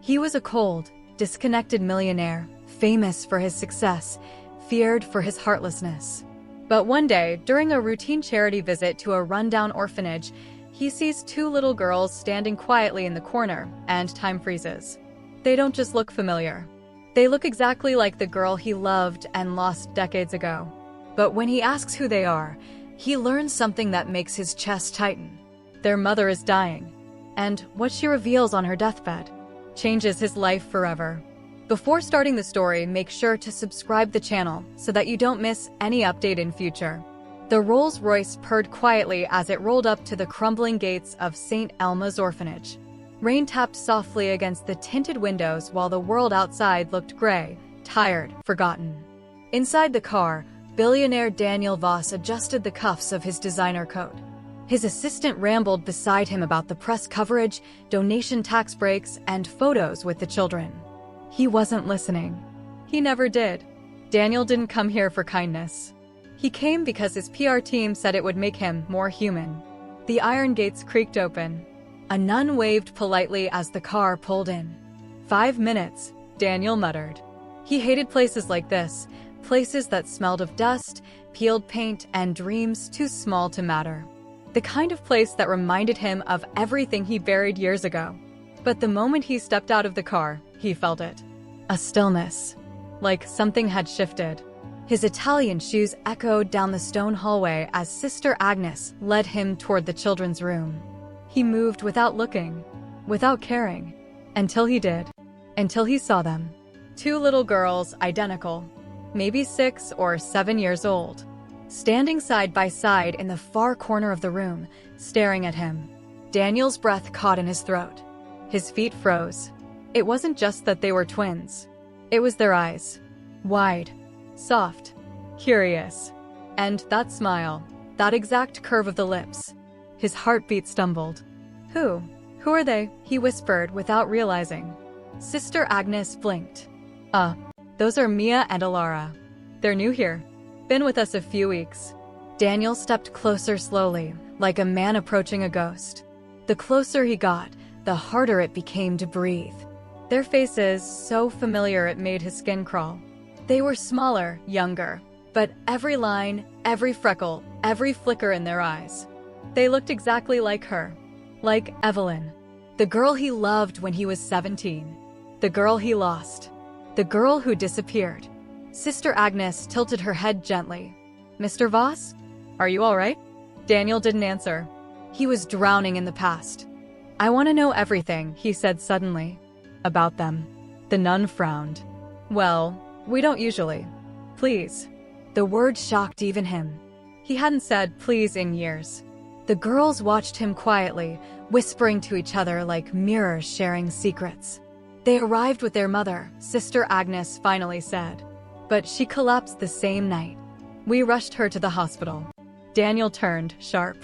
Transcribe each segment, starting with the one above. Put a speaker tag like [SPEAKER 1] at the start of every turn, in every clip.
[SPEAKER 1] He was a cold, disconnected millionaire, famous for his success, feared for his heartlessness. But one day, during a routine charity visit to a rundown orphanage, he sees two little girls standing quietly in the corner, and time freezes. They don't just look familiar. They look exactly like the girl he loved and lost decades ago. But when he asks who they are, he learns something that makes his chest tighten. Their mother is dying, and what she reveals on her deathbed changes his life forever. Before starting the story, make sure to subscribe the channel so that you don't miss any update in future. The Rolls-Royce purred quietly as it rolled up to the crumbling gates of St. Elma's orphanage. Rain tapped softly against the tinted windows while the world outside looked gray, tired, forgotten. Inside the car, billionaire Daniel Voss adjusted the cuffs of his designer coat. His assistant rambled beside him about the press coverage, donation tax breaks, and photos with the children. He wasn't listening. He never did. Daniel didn't come here for kindness. He came because his PR team said it would make him more human. The iron gates creaked open. A nun waved politely as the car pulled in. 5 minutes, Daniel muttered. He hated places like this, places that smelled of dust, peeled paint, and dreams too small to matter. The kind of place that reminded him of everything he buried years ago. But the moment he stepped out of the car, he felt it. A stillness. Like something had shifted. His Italian shoes echoed down the stone hallway as Sister Agnes led him toward the children's room. He moved without looking, without caring, until he did. Until he saw them. Two little girls, identical, maybe 6 or 7 years old, standing side by side in the far corner of the room, staring at him. Daniel's breath caught in his throat. His feet froze. It wasn't just that they were twins. It was their eyes. Wide, soft, curious. And that smile, that exact curve of the lips. His heartbeat stumbled. Who are they? He whispered without realizing. Sister Agnes blinked. Those are Mia and Alara. They're new here. Been with us a few weeks. Daniel stepped closer slowly, like a man approaching a ghost. The closer he got, the harder it became to breathe. Their faces, so familiar it made his skin crawl. They were smaller, younger, but every line, every freckle, every flicker in their eyes. They looked exactly like her. Like Evelyn. The girl he loved when he was 17. The girl he lost. The girl who disappeared. Sister Agnes tilted her head gently. Mr. Voss? Are you all right? Daniel didn't answer. He was drowning in the past. I want to know everything, he said suddenly. About them. The nun frowned. Well, we don't usually. Please. The word shocked even him. He hadn't said please in years. The girls watched him quietly, whispering to each other like mirrors sharing secrets. They arrived with their mother, Sister Agnes finally said. But she collapsed the same night. We rushed her to the hospital. Daniel turned, sharp.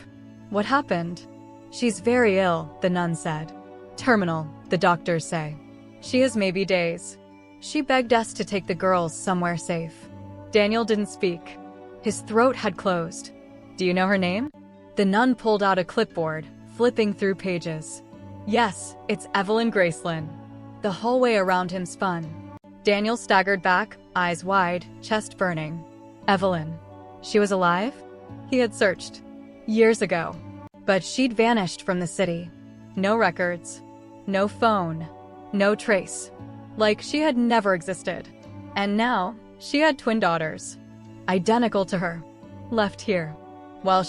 [SPEAKER 1] What happened? She's very ill, the nun said. Terminal, the doctors say. She has maybe days. She begged us to take the girls somewhere safe. Daniel didn't speak. His throat had closed. Do you know her name? The nun pulled out a clipboard, flipping through pages. Yes, it's Evelyn Gracelyn. The hallway around him spun. Daniel staggered back, eyes wide, chest burning. Evelyn. She was alive? He had searched. Years ago. But she'd vanished from the city. No records. No phone. No trace. Like she had never existed. And now, she had twin daughters. Identical to her. Left here. While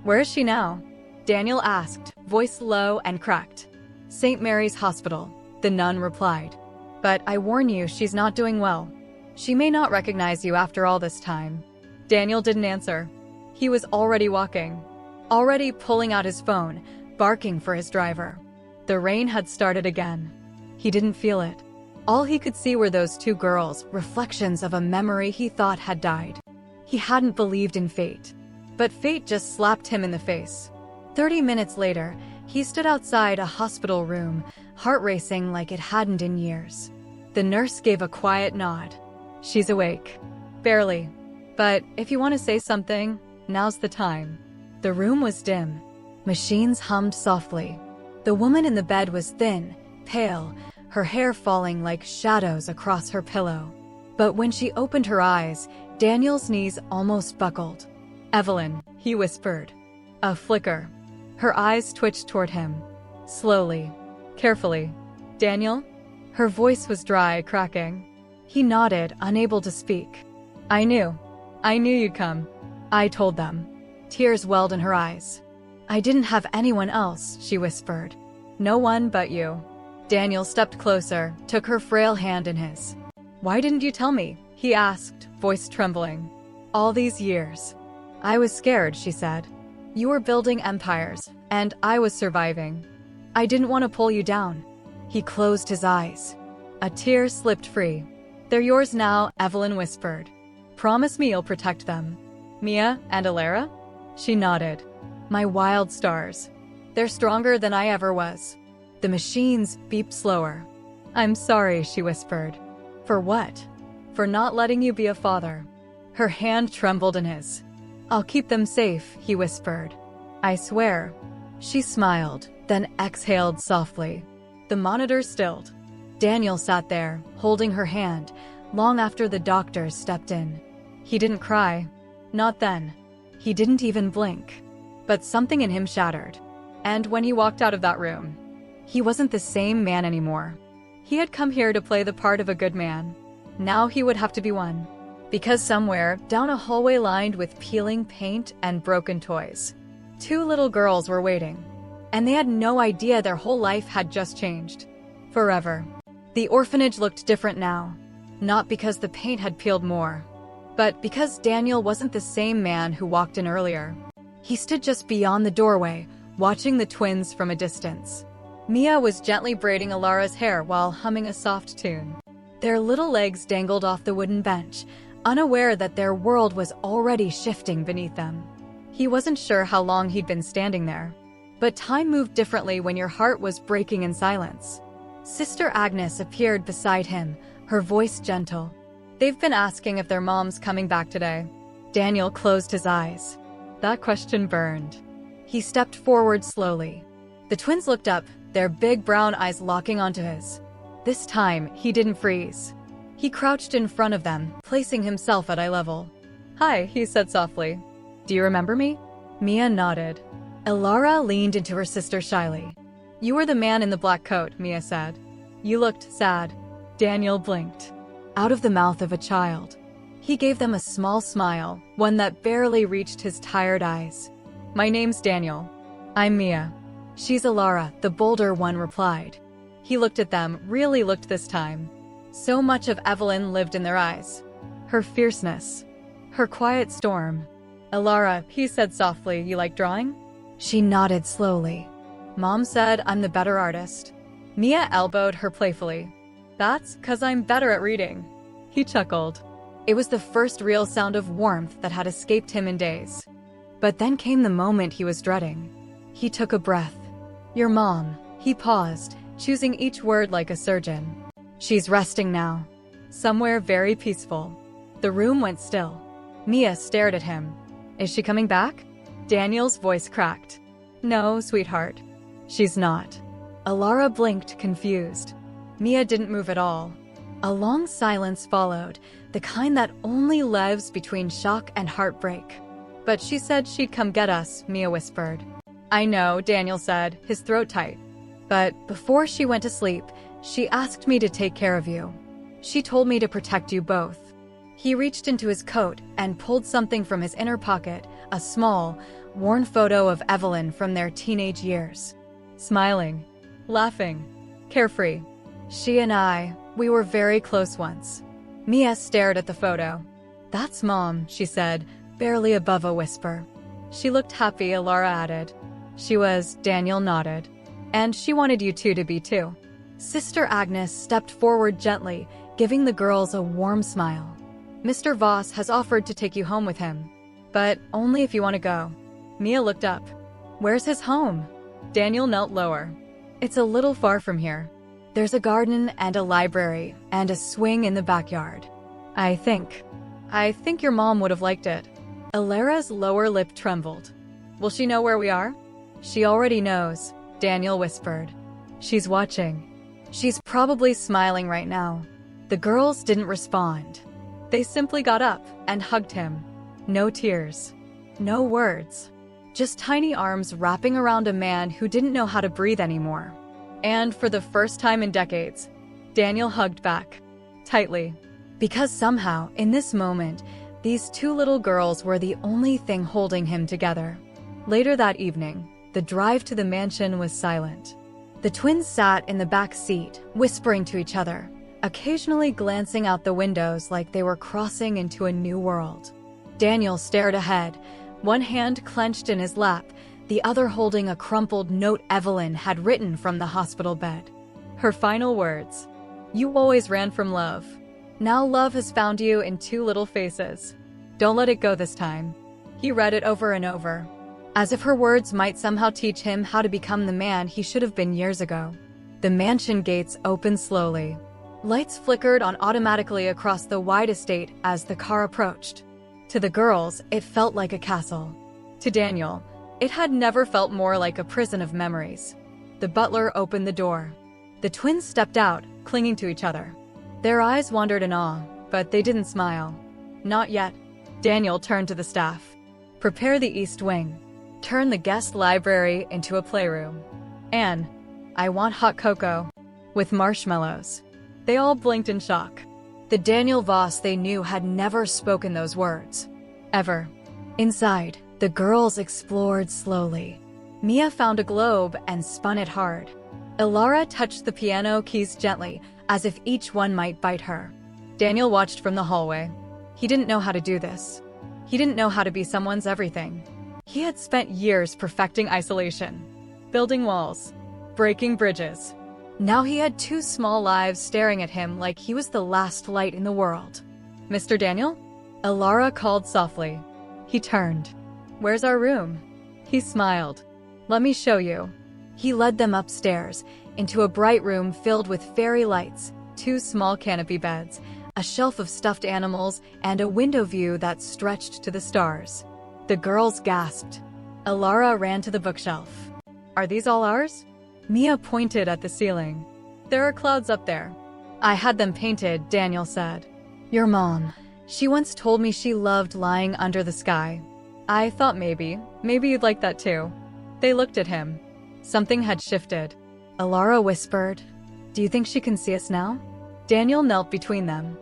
[SPEAKER 1] Where is she now? Daniel asked, voice low and cracked. St. Mary's Hospital, the nun replied. But I warn you, she's not doing well. She may not recognize you after all this time. Daniel didn't answer. He was already walking. Already pulling out his phone, barking for his driver. The rain had started again. He didn't feel it. All he could see were those two girls, reflections of a memory he thought had died. He hadn't believed in fate. But fate just slapped him in the face. 30 minutes later, he stood outside a hospital room, heart racing like it hadn't in years. The nurse gave a quiet nod. She's awake. Barely. But if you want to say something, now's the time. The room was dim. Machines hummed softly. The woman in the bed was thin, pale, her hair falling like shadows across her pillow. But when she opened her eyes, Daniel's knees almost buckled. "Evelyn," he whispered. A flicker. Her eyes twitched toward him. Slowly, carefully. "Daniel?" Her voice was dry, cracking. He nodded, unable to speak. I knew you'd come. I told them." Tears welled in her eyes. "I didn't have anyone else," she whispered. "No one but you." Daniel stepped closer, took her frail hand in his. "Why didn't you tell me?" he asked, voice trembling. "All these years." "I was scared," she said. "You were building empires, and I was surviving. I didn't want to pull you down." He closed his eyes. A tear slipped free. "They're yours now," Evelyn whispered. "Promise me you'll protect them." "Mia and Alara?" She nodded. "My wild stars. They're stronger than I ever was." The machines beeped slower. "I'm sorry," she whispered. "For what?" "For not letting you be a father." Her hand trembled in his. "I'll keep them safe," he whispered. "I swear." She smiled, then exhaled softly. The monitor stilled. Daniel sat there, holding her hand, long after the doctors stepped in. He didn't cry. Not then. He didn't even blink. But something in him shattered. And when he walked out of that room, he wasn't the same man anymore. He had come here to play the part of a good man. Now he would have to be one. Because somewhere, down a hallway lined with peeling paint and broken toys, 2 little girls were waiting. And they had no idea their whole life had just changed. Forever. The orphanage looked different now. Not because the paint had peeled more, but because Daniel wasn't the same man who walked in earlier. He stood just beyond the doorway, watching the twins from a distance. Mia was gently braiding Alara's hair while humming a soft tune. Their little legs dangled off the wooden bench, unaware that their world was already shifting beneath them. He wasn't sure how long he'd been standing there. But time moved differently when your heart was breaking in silence. Sister Agnes appeared beside him, her voice gentle. "They've been asking if their mom's coming back today." Daniel closed his eyes. That question burned. He stepped forward slowly. The twins looked up, their big brown eyes locking onto his. This time, he didn't freeze. He crouched in front of them, placing himself at eye level. "Hi," he said softly. "Do you remember me?" Mia nodded. Alara leaned into her sister shyly. "You were the man in the black coat," Mia said. "You looked sad." Daniel blinked. Out of the mouth of a child. He gave them a small smile, one that barely reached his tired eyes. "My name's Daniel." "I'm Mia." "She's Alara," the bolder one replied. He looked at them, really looked this time. So much of Evelyn lived in their eyes. Her fierceness. Her quiet storm. "Alara," he said softly, "you like drawing?" She nodded slowly. "Mom said I'm the better artist." Mia elbowed her playfully. "That's 'cause I'm better at reading." He chuckled. It was the first real sound of warmth that had escaped him in days. But then came the moment he was dreading. He took a breath. "Your mom." He paused, choosing each word like a surgeon. "She's resting now. Somewhere very peaceful." The room went still. Mia stared at him. "Is she coming back?" Daniel's voice cracked. "No, sweetheart. She's not." Alara blinked, confused. Mia didn't move at all. A long silence followed, the kind that only lives between shock and heartbreak. "But she said she'd come get us," Mia whispered. "I know," Daniel said, his throat tight. "But before she went to sleep, she asked me to take care of you. She told me to protect you both." He reached into his coat and pulled something from his inner pocket, a small, worn photo of Evelyn from their teenage years. Smiling, laughing, carefree. "She and we were very close once." Mia stared at the photo. "That's Mom," she said, barely above a whisper. "She looked happy," Alara added. "She was," Daniel nodded. "And she wanted you two to be too." Sister Agnes stepped forward gently, giving the girls a warm smile. "Mr. Voss has offered to take you home with him. But only if you want to go." Mia looked up. "Where's his home?" Daniel knelt lower. "It's a little far from here. There's a garden and a library and a swing in the backyard. I think your mom would have liked it." Alara's lower lip trembled. "Will she know where we are?" "She already knows," Daniel whispered. "She's watching." She's probably smiling right now. The girls didn't respond. They simply got up and hugged him. No tears. No words. Just tiny arms wrapping around a man who didn't know how to breathe anymore. And for the first time in decades, Daniel hugged back. Tightly. Because somehow, in this moment, these two little girls were the only thing holding him together. Later that evening, the drive to the mansion was silent. The twins sat in the back seat, whispering to each other, occasionally glancing out the windows like they were crossing into a new world. Daniel stared ahead, one hand clenched in his lap, the other holding a crumpled note Evelyn had written from the hospital bed. Her final words, "You always ran from love. Now love has found you in two little faces. Don't let it go this time." He read it over and over, as if her words might somehow teach him how to become the man he should have been years ago. The mansion gates opened slowly. Lights flickered on automatically across the wide estate as the car approached. To the girls, it felt like a castle. To Daniel, it had never felt more like a prison of memories. The butler opened the door. The twins stepped out, clinging to each other. Their eyes wandered in awe, but they didn't smile. Not yet. Daniel turned to the staff. "Prepare the East Wing. Turn the guest library into a playroom. And I want hot cocoa with marshmallows." They all blinked in shock. The Daniel Voss they knew had never spoken those words. Ever. Inside, the girls explored slowly. Mia found a globe and spun it hard. Ilara touched the piano keys gently, as if each one might bite her. Daniel watched from the hallway. He didn't know how to do this. He didn't know how to be someone's everything. He had spent years perfecting isolation, building walls, breaking bridges. Now he had two small lives staring at him like he was the last light in the world. "Mr. Daniel?" Ilara called softly. He turned. "Where's our room?" He smiled. "Let me show you." He led them upstairs, into a bright room filled with fairy lights, two small canopy beds, a shelf of stuffed animals, and a window view that stretched to the stars. The girls gasped. Ilara ran to the bookshelf. "Are these all ours?" Mia pointed at the ceiling. "There are clouds up there. I had them painted," Daniel said. "Your mom. She once told me she loved lying under the sky. I thought maybe you'd like that too." They looked at him. Something had shifted. Ilara whispered, "Do you think she can see us now?" Daniel knelt between them.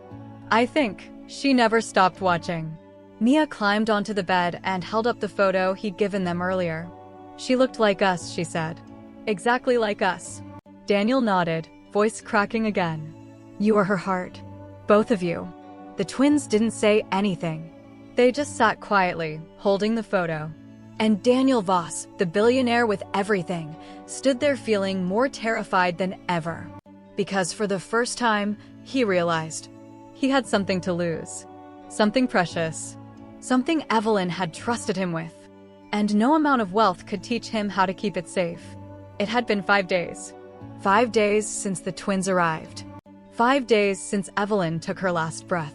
[SPEAKER 1] "I think." She never stopped watching. Mia climbed onto the bed and held up the photo he'd given them earlier. "She looked like us," she said. "Exactly like us." Daniel nodded, voice cracking again. "You are her heart. Both of you." The twins didn't say anything. They just sat quietly, holding the photo. And Daniel Voss, the billionaire with everything, stood there feeling more terrified than ever. Because for the first time, he realized he had something to lose. Something precious. Something Evelyn had trusted him with. And no amount of wealth could teach him how to keep it safe. It had been 5 days. 5 days since the twins arrived. 5 days since Evelyn took her last breath.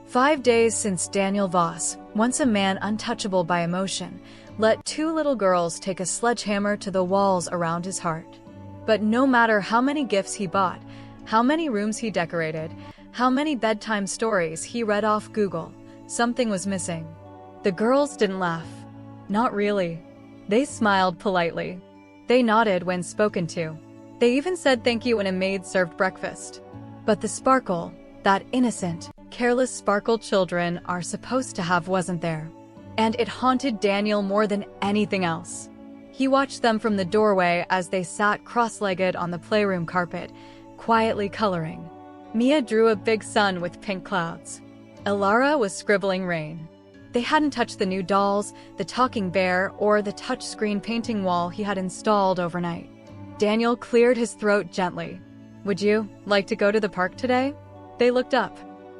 [SPEAKER 1] 5 days since Daniel Voss, once a man untouchable by emotion, let two little girls take a sledgehammer to the walls around his heart. But no matter how many gifts he bought, how many rooms he decorated, how many bedtime stories he read off Google, something was missing. The girls didn't laugh. Not really. They smiled politely. They nodded when spoken to. They even said thank you when a maid served breakfast. But the sparkle, that innocent, careless sparkle children are supposed to have, wasn't there. And it haunted Daniel more than anything else. He watched them from the doorway as they sat cross-legged on the playroom carpet, quietly coloring. Mia drew a big sun with pink clouds. Ilara was scribbling rain. They hadn't touched the new dolls, the talking bear, or the touchscreen painting wall he had installed overnight. Daniel cleared his throat gently. "Would you like to go to the park today?" They looked up.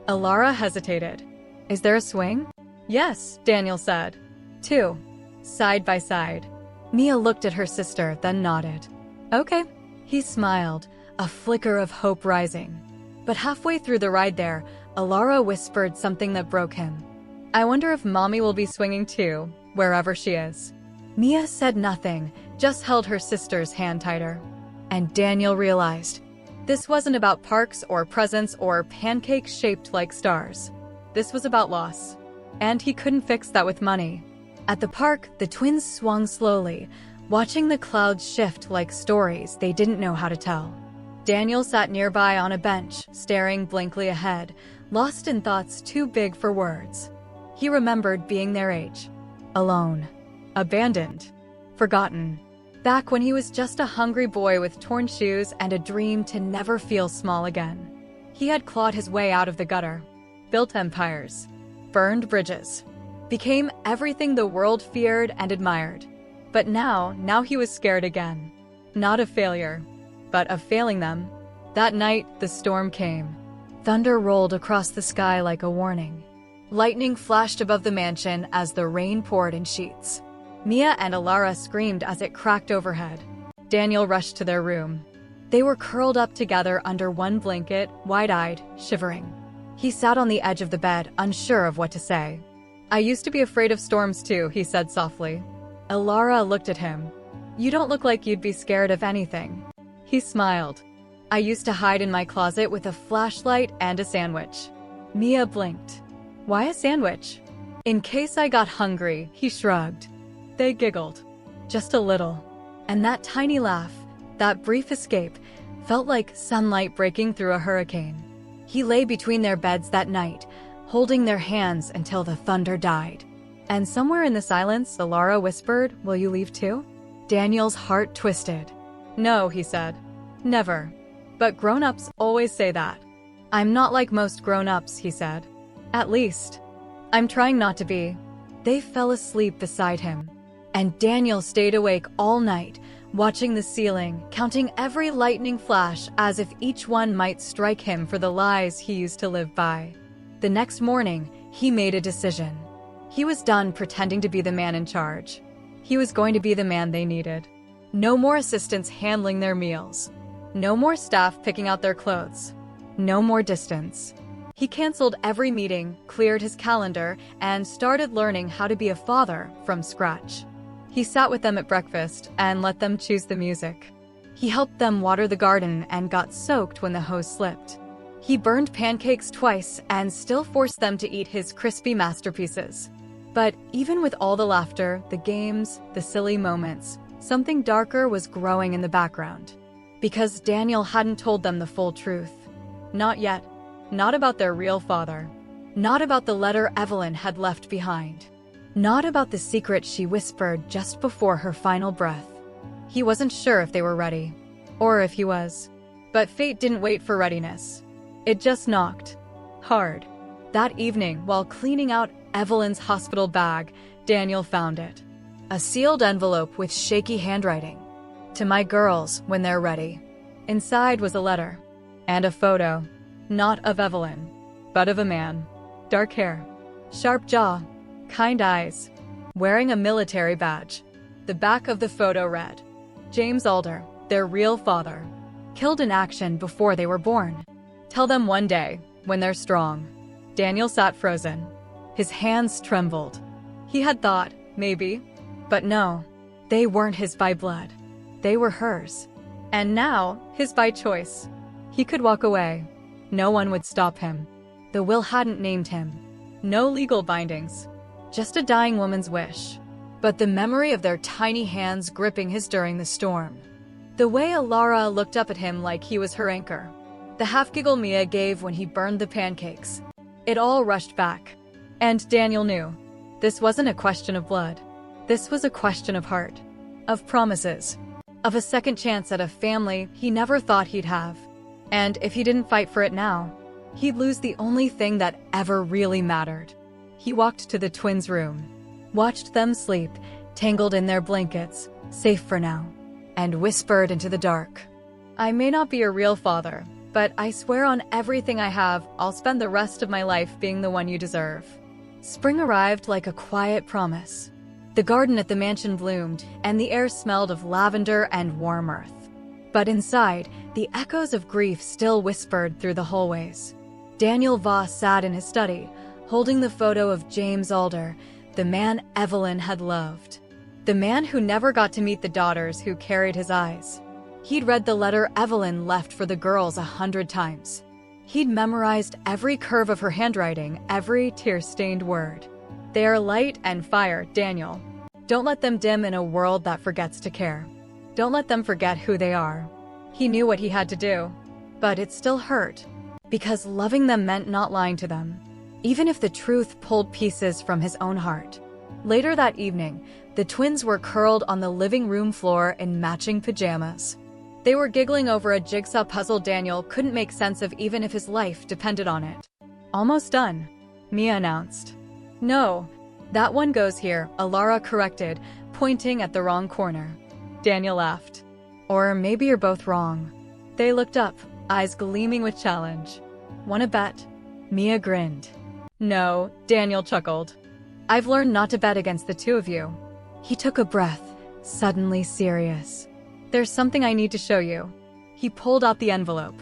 [SPEAKER 1] Ilara hesitated. "Is there a swing?" "Yes," Daniel said. 2. Side by side. Mia looked at her sister, then nodded. "Okay." He smiled, a flicker of hope rising. But halfway through the ride there, Ilara whispered something that broke him. "I wonder if Mommy will be swinging too, wherever she is." Mia said nothing, just held her sister's hand tighter. And Daniel realized This wasn't about parks or presents or pancakes shaped like stars. This was about loss. And he couldn't fix that with money. At the park, the twins swung slowly, watching the clouds shift like stories they didn't know how to tell. Daniel sat nearby on a bench, staring blankly ahead, lost in thoughts too big for words. He remembered being their age. Alone. Abandoned. Forgotten. Back when he was just a hungry boy with torn shoes and a dream to never feel small again. He had clawed his way out of the gutter. Built empires. Burned bridges. Became everything the world feared and admired. But now he was scared again. Not of failure, but of failing them. That night, the storm came. Thunder rolled across the sky like a warning. Lightning flashed above the mansion as the rain poured in sheets. Mia and Alara screamed as it cracked overhead. Daniel rushed to their room. They were curled up together under one blanket, wide-eyed, shivering. He sat on the edge of the bed, unsure of what to say. "I used to be afraid of storms too," he said softly. Alara looked at him. "You don't look like you'd be scared of anything." He smiled. "I used to hide in my closet with a flashlight and a sandwich." Mia blinked. "Why a sandwich?" "In case I got hungry," he shrugged. They giggled. Just a little. And that tiny laugh, that brief escape, felt like sunlight breaking through a hurricane. He lay between their beds that night, holding their hands until the thunder died. And somewhere in the silence, Alara whispered, "Will you leave too?" Daniel's heart twisted. "No," he said. "Never. But grown-ups always say that." "I'm not like most grown-ups," he said. "At least. I'm trying not to be." They fell asleep beside him. And Daniel stayed awake all night, watching the ceiling, counting every lightning flash as if each one might strike him for the lies he used to live by. The next morning, he made a decision. He was done pretending to be the man in charge. He was going to be the man they needed. No more assistants handling their meals. No more staff picking out their clothes. No more distance. He canceled every meeting, cleared his calendar, and started learning how to be a father from scratch. He sat with them at breakfast and let them choose the music. He helped them water the garden and got soaked when the hose slipped. He burned pancakes twice and still forced them to eat his crispy masterpieces. But even with all the laughter, the games, the silly moments, something darker was growing in the background. Because Daniel hadn't told them the full truth. Not yet. Not about their real father. Not about the letter Evelyn had left behind. Not about the secret she whispered just before her final breath. He wasn't sure if they were ready. Or if he was. But fate didn't wait for readiness. It just knocked. Hard. That evening, while cleaning out Evelyn's hospital bag, Daniel found it. A sealed envelope with shaky handwriting. "To my girls, when they're ready." Inside was a letter. And a photo. Not of Evelyn, but of a man. Dark hair. Sharp jaw. Kind eyes. Wearing a military badge. The back of the photo read, "James Alder, their real father. Killed in action before they were born. Tell them one day, when they're strong." Daniel sat frozen. His hands trembled. He had thought, maybe. But no. They weren't his by blood. They were hers. And now, his by choice. He could walk away. No one would stop him. The will hadn't named him. No legal bindings. Just a dying woman's wish. But the memory of their tiny hands gripping his during the storm. The way Alara looked up at him like he was her anchor. The half-giggle Mia gave when he burned the pancakes. It all rushed back. And Daniel knew. This wasn't a question of blood. This was a question of heart. Of promises. Of a second chance at a family he never thought he'd have. And if he didn't fight for it now, he'd lose the only thing that ever really mattered. He walked to the twins' room, watched them sleep, tangled in their blankets, safe for now, and whispered into the dark, "I may not be a real father, but I swear on everything I have, I'll spend the rest of my life being the one you deserve." Spring arrived like a quiet promise. The garden at the mansion bloomed, and the air smelled of lavender and warm earth. But inside, the echoes of grief still whispered through the hallways. Daniel Voss sat in his study, holding the photo of James Alder, the man Evelyn had loved. The man who never got to meet the daughters who carried his eyes. He'd read the letter Evelyn left for the girls 100 times. He'd memorized every curve of her handwriting, every tear-stained word. They are light and fire, Daniel. Don't let them dim in a world that forgets to care. Don't let them forget who they are. He knew what he had to do, but it still hurt, because loving them meant not lying to them, even if the truth pulled pieces from his own heart. Later that evening, the twins were curled on the living room floor in matching pajamas. They were giggling over a jigsaw puzzle Daniel couldn't make sense of even if his life depended on it. "Almost done," Mia announced. "No, that one goes here," Alara corrected, pointing at the wrong corner. Daniel laughed. "Or maybe you're both wrong." They looked up, eyes gleaming with challenge. "Wanna bet?" Mia grinned. "No," Daniel chuckled. "I've learned not to bet against the two of you." He took a breath, suddenly serious. "There's something I need to show you." He pulled out the envelope.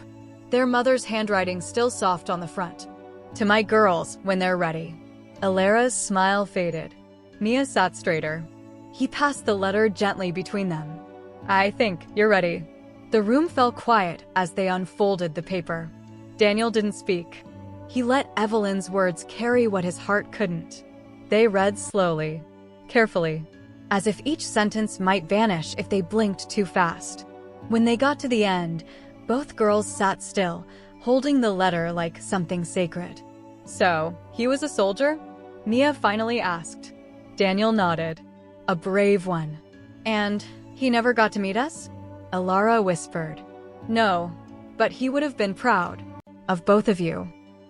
[SPEAKER 1] Their mother's handwriting still soft on the front. "To my girls, when they're ready." Alara's smile faded. Mia sat straighter. He passed the letter gently between them. "I think you're ready." The room fell quiet as they unfolded the paper. Daniel didn't speak. He let Evelyn's words carry what his heart couldn't. They read slowly, carefully, as if each sentence might vanish if they blinked too fast. When they got to the end, both girls sat still, holding the letter like something sacred. "So, he was a soldier?" Mia finally asked. Daniel nodded. "A brave one." "And he never got to meet us?" Alara whispered. "No, but he would have been proud. Of both of you."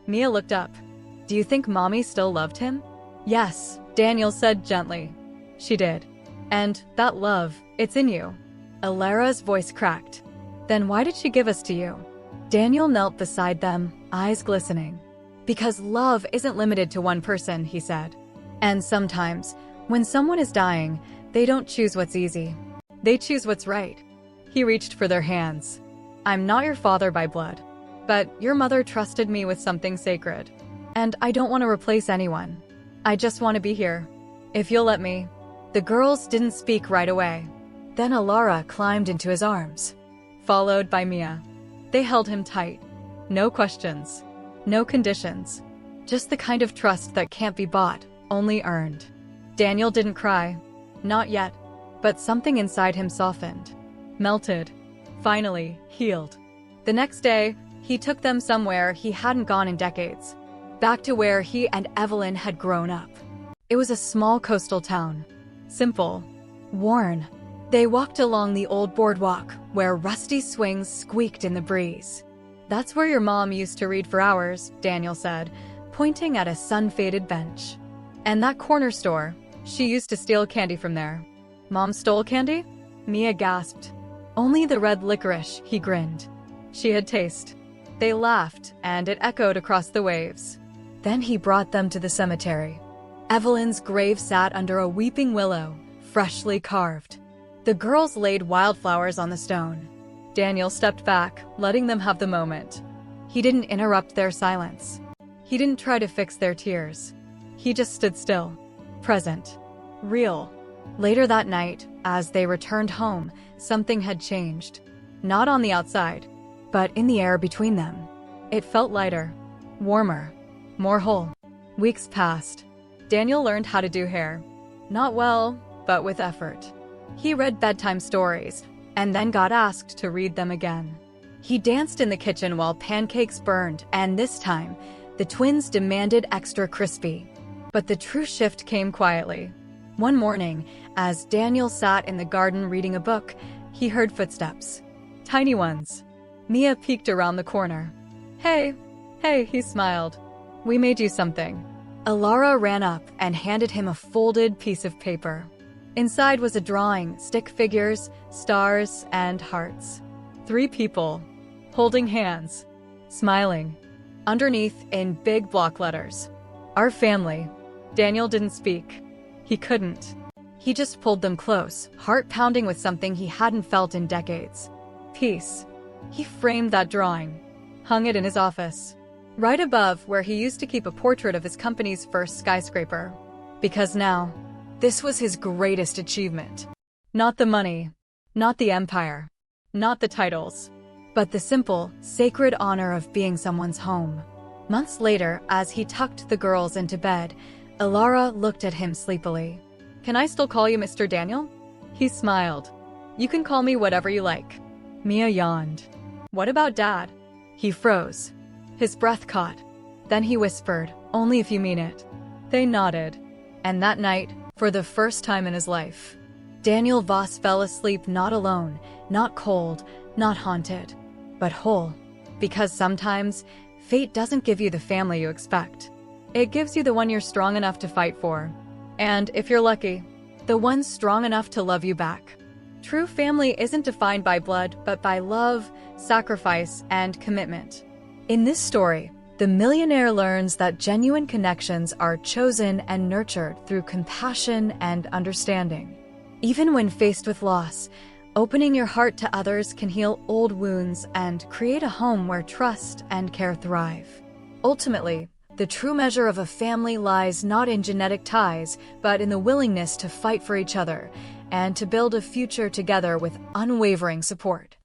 [SPEAKER 1] Mia looked up. "Do you think Mommy still loved him?" "Yes," Daniel said gently. "She did. And that love, it's in you." Alara's voice cracked. "Then why did she give us to you?" Daniel knelt beside them, eyes glistening. "Because love isn't limited to one person," he said. "And sometimes, when someone is dying, they don't choose what's easy. They choose what's right." He reached for their hands. "I'm not your father by blood, but your mother trusted me with something sacred. And I don't want to replace anyone. I just want to be here. If you'll let me." The girls didn't speak right away. Then Alara climbed into his arms, followed by Mia. They held him tight. No questions. No conditions. Just the kind of trust that can't be bought, only earned. Daniel didn't cry. Not yet. But something inside him softened. Melted. Finally, healed. The next day, he took them somewhere he hadn't gone in decades. Back to where he and Evelyn had grown up. It was a small coastal town. Simple. Worn. They walked along the old boardwalk, where rusty swings squeaked in the breeze. "That's where your mom used to read for hours," Daniel said, pointing at a sun-faded bench. "And that corner store, she used to steal candy from there." "Mom stole candy?" Mia gasped. "Only the red licorice," he grinned. She had taste. They laughed, and it echoed across the waves. Then he brought them to the cemetery. Evelyn's grave sat under a weeping willow, freshly carved. The girls laid wildflowers on the stone. Daniel stepped back, letting them have the moment. He didn't interrupt their silence. He didn't try to fix their tears. He just stood still, present, real. Later that night, as they returned home, something had changed. Not on the outside, but in the air between them. It felt lighter, warmer, more whole. Weeks passed. Daniel learned how to do hair. Not well, but with effort. He read bedtime stories, and then got asked to read them again. He danced in the kitchen while pancakes burned, and this time, the twins demanded extra crispy. But the true shift came quietly. One morning, as Daniel sat in the garden reading a book, he heard footsteps. Tiny ones. Mia peeked around the corner. Hey, he smiled. "We made you something." Alara ran up and handed him a folded piece of paper. Inside was a drawing, stick figures, stars, and hearts. 3 people, holding hands, smiling. Underneath, in big block letters, "Our family." Daniel didn't speak. He couldn't. He just pulled them close, heart pounding with something he hadn't felt in decades. Peace. He framed that drawing, hung it in his office, right above where he used to keep a portrait of his company's first skyscraper. Because now, this was his greatest achievement. Not the money, not the empire, Not the titles, but the simple, sacred honor of being someone's home. Months later, as he tucked the girls into bed, Ilara looked at him sleepily. "Can I still call you Mr. Daniel?" He smiled. "You can call me whatever you like." Mia yawned. "What about Dad?" He froze. His breath caught. Then he whispered, "Only if you mean it." They nodded. And that night, for the first time in his life, Daniel Voss fell asleep not alone, not cold, not haunted, but whole. Because sometimes, fate doesn't give you the family you expect. It gives you the one you're strong enough to fight for. And, if you're lucky, the one strong enough to love you back. True family isn't defined by blood, but by love, sacrifice, and commitment. In this story, the millionaire learns that genuine connections are chosen and nurtured through compassion and understanding. Even when faced with loss, opening your heart to others can heal old wounds and create a home where trust and care thrive. Ultimately, the true measure of a family lies not in genetic ties, but in the willingness to fight for each other and to build a future together with unwavering support.